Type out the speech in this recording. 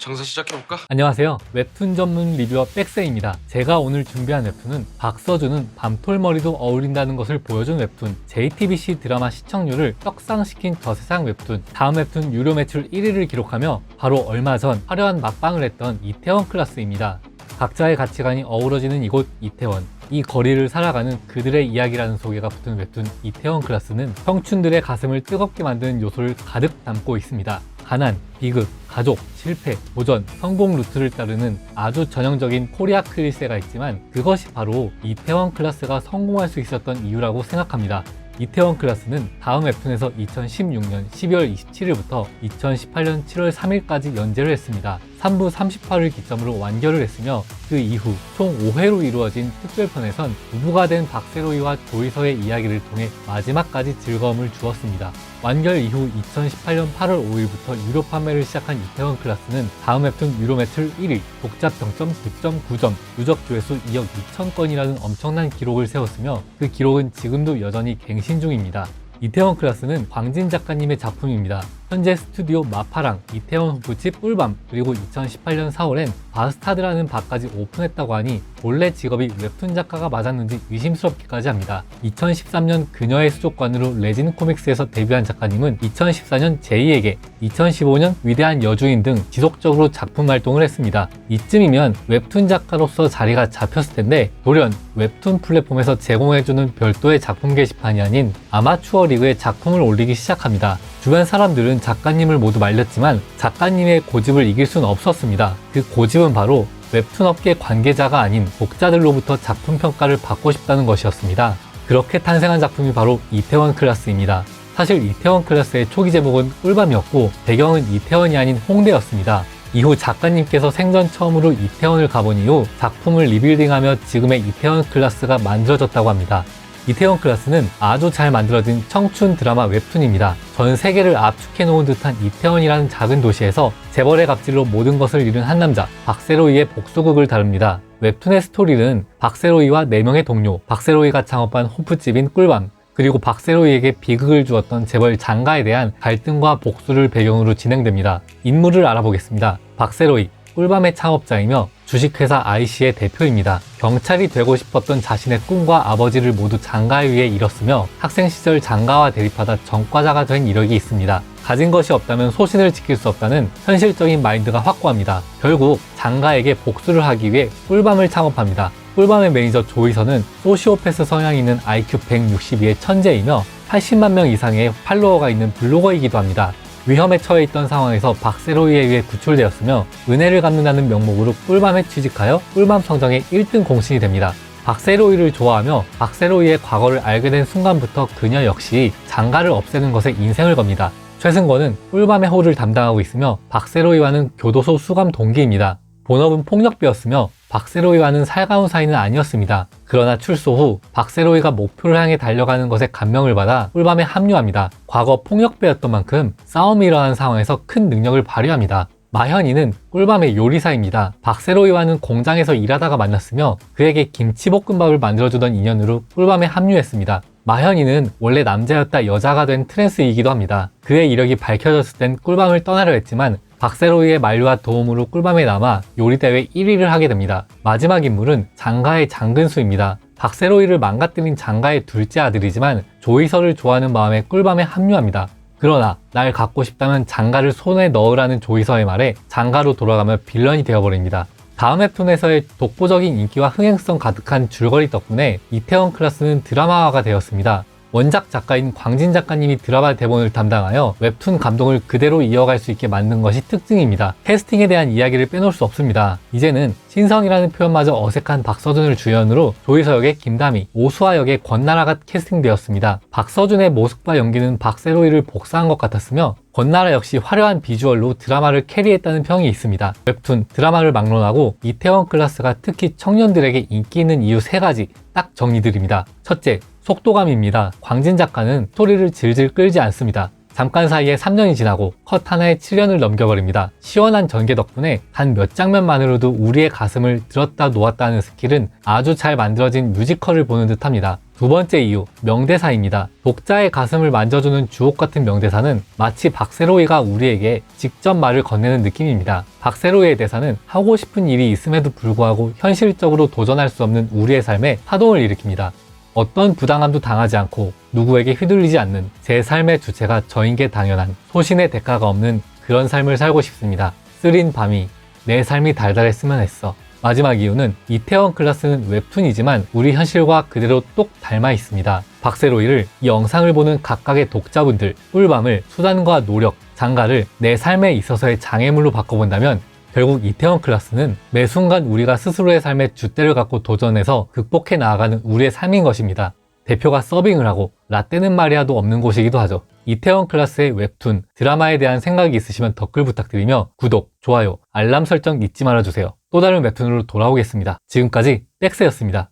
장사 시작해볼까? 안녕하세요. 웹툰 전문 리뷰어 백세입니다. 제가 오늘 준비한 웹툰은 박서준은 밤톨머리도 어울린다는 것을 보여준 웹툰, JTBC 드라마 시청률을 떡상시킨 저세상 웹툰, 다음 웹툰 유료 매출 1위를 기록하며 바로 얼마 전 화려한 막방을 했던 이태원 클라스입니다. 각자의 가치관이 어우러지는 이곳 이태원, 이 거리를 살아가는 그들의 이야기라는 소개가 붙은 웹툰 이태원 클라스는 청춘들의 가슴을 뜨겁게 만드는 요소를 가득 담고 있습니다. 가난, 비극, 가족, 실패, 도전, 성공 루트를 따르는 아주 전형적인 코리아 클리셰가 있지만 그것이 바로 이태원 클라스가 성공할 수 있었던 이유라고 생각합니다. 이태원 클라스는 다음 웹툰에서 2016년 12월 27일부터 2018년 7월 3일까지 연재를 했습니다. 3부 30화를 기점으로 완결을 했으며 그 이후 총 5회로 이루어진 특별편에선 부부가 된 박세로이와 조이서의 이야기를 통해 마지막까지 즐거움을 주었습니다. 완결 이후 2018년 8월 5일부터 유료 판매를 시작한 이태원 클라스는 다음 웹툰 유료 매출 1위, 독자 평점 9.9점, 누적 조회수 2억 2천 건이라는 엄청난 기록을 세웠으며 그 기록은 지금도 여전히 갱신 중입니다. 이태원 클라스는 광진 작가님의 작품입니다. 현재 스튜디오 마파랑, 이태원 호프집 꿀밤, 그리고 2018년 4월엔 바스타드라는 바까지 오픈했다고 하니 본래 직업이 웹툰 작가가 맞았는지 의심스럽기까지 합니다. 2013년 그녀의 수족관으로 레진 코믹스에서 데뷔한 작가님은 2014년 제이에게, 2015년 위대한 여주인 등 지속적으로 작품 활동을 했습니다. 이쯤이면 웹툰 작가로서 자리가 잡혔을 텐데 돌연 웹툰 플랫폼에서 제공해주는 별도의 작품 게시판이 아닌 아마추어 리그에 작품을 올리기 시작합니다. 주변 사람들은 작가님을 모두 말렸지만 작가님의 고집을 이길 수는 없었습니다. 그 고집은 바로 웹툰 업계 관계자가 아닌 독자들로부터 작품 평가를 받고 싶다는 것이었습니다. 그렇게 탄생한 작품이 바로 이태원 클라스입니다. 사실 이태원 클라스의 초기 제목은 꿀밤이었고 배경은 이태원이 아닌 홍대였습니다. 이후 작가님께서 생전 처음으로 이태원을 가본 이후 작품을 리빌딩하며 지금의 이태원 클라스가 만들어졌다고 합니다. 이태원 클라스는 아주 잘 만들어진 청춘 드라마 웹툰입니다. 전 세계를 압축해 놓은 듯한 이태원이라는 작은 도시에서 재벌의 갑질로 모든 것을 잃은 한 남자, 박세로이의 복수극을 다룹니다. 웹툰의 스토리는 박세로이와 4명의 동료, 박세로이가 창업한 호프집인 꿀밤, 그리고 박세로이에게 비극을 주었던 재벌 장가에 대한 갈등과 복수를 배경으로 진행됩니다. 인물을 알아보겠습니다. 박세로이, 꿀밤의 창업자이며 주식회사 IC의 대표입니다. 경찰이 되고 싶었던 자신의 꿈과 아버지를 모두 장가에 의해 잃었으며 학생 시절 장가와 대립하다 전과자가 된 이력이 있습니다. 가진 것이 없다면 소신을 지킬 수 없다는 현실적인 마인드가 확고합니다. 결국 장가에게 복수를 하기 위해 꿀밤을 창업합니다. 꿀밤의 매니저 조이서는 소시오패스 성향이 있는 IQ 162의 천재이며 80만 명 이상의 팔로워가 있는 블로거이기도 합니다. 위험에 처해 있던 상황에서 박세로이에 의해 구출되었으며 은혜를 갚는다는 명목으로 꿀밤에 취직하여 꿀밤 성장의 1등 공신이 됩니다. 박세로이를 좋아하며 박세로이의 과거를 알게 된 순간부터 그녀 역시 장가를 없애는 것에 인생을 겁니다. 최승권은 꿀밤의 호를 담당하고 있으며 박세로이와는 교도소 수감 동기입니다. 본업은 폭력배였으며 박세로이와는 살가운 사이는 아니었습니다. 그러나 출소 후 박세로이가 목표를 향해 달려가는 것에 감명을 받아 꿀밤에 합류합니다. 과거 폭력배였던 만큼 싸움이 일어난 상황에서 큰 능력을 발휘합니다. 마현이는 꿀밤의 요리사입니다. 박세로이와는 공장에서 일하다가 만났으며 그에게 김치볶음밥을 만들어주던 인연으로 꿀밤에 합류했습니다. 마현이는 원래 남자였다 여자가 된 트랜스이기도 합니다. 그의 이력이 밝혀졌을 땐 꿀밤을 떠나려 했지만 박세로이의 만류와 도움으로 꿀밤에 남아 요리대회 1위를 하게 됩니다. 마지막 인물은 장가의 장근수입니다. 박세로이를 망가뜨린 장가의 둘째 아들이지만 조이서를 좋아하는 마음에 꿀밤에 합류합니다. 그러나 날 갖고 싶다면 장가를 손에 넣으라는 조이서의 말에 장가로 돌아가며 빌런이 되어버립니다. 다음 웹툰에서의 독보적인 인기와 흥행성 가득한 줄거리 덕분에 이태원 클라스는 드라마화가 되었습니다. 원작 작가인 광진 작가님이 드라마 대본을 담당하여 웹툰 감동을 그대로 이어갈 수 있게 만든 것이 특징입니다. 캐스팅에 대한 이야기를 빼놓을 수 없습니다. 이제는 신성이라는 표현마저 어색한 박서준을 주연으로 조이서 역의 김다미, 오수아 역의 권나라가 캐스팅되었습니다. 박서준의 모습과 연기는 박세로이를 복사한 것 같았으며 권나라 역시 화려한 비주얼로 드라마를 캐리했다는 평이 있습니다. 웹툰, 드라마를 막론하고 이태원 클라스가 특히 청년들에게 인기 있는 이유 3가지 딱 정리드립니다. 첫째, 속도감입니다. 광진 작가는 스토리를 질질 끌지 않습니다. 잠깐 사이에 3년이 지나고 컷 하나에 7년을 넘겨버립니다. 시원한 전개 덕분에 단 몇 장면만으로도 우리의 가슴을 들었다 놓았다 하는 스킬은 아주 잘 만들어진 뮤지컬을 보는 듯 합니다. 두 번째 이유, 명대사입니다. 독자의 가슴을 만져주는 주옥 같은 명대사는 마치 박세로이가 우리에게 직접 말을 건네는 느낌입니다. 박세로이의 대사는 하고 싶은 일이 있음에도 불구하고 현실적으로 도전할 수 없는 우리의 삶에 파동을 일으킵니다. 어떤 부당함도 당하지 않고 누구에게 휘둘리지 않는 제 삶의 주체가 저인 게 당연한 소신의 대가가 없는 그런 삶을 살고 싶습니다. 쓰린 밤이 내 삶이 달달했으면 했어. 마지막 이유는 이태원 클라스는 웹툰이지만 우리 현실과 그대로 똑 닮아 있습니다. 박세로이를 이 영상을 보는 각각의 독자분들, 꿀밤을 수단과 노력, 장가를 내 삶에 있어서의 장애물로 바꿔본다면 결국 이태원 클라스는 매 순간 우리가 스스로의 삶에 줏대를 갖고 도전해서 극복해 나아가는 우리의 삶인 것입니다. 대표가 서빙을 하고 라떼는 말이야도 없는 곳이기도 하죠. 이태원 클라스의 웹툰, 드라마에 대한 생각이 있으시면 댓글 부탁드리며 구독, 좋아요, 알람 설정 잊지 말아주세요. 또 다른 웹툰으로 돌아오겠습니다. 지금까지 백세였습니다.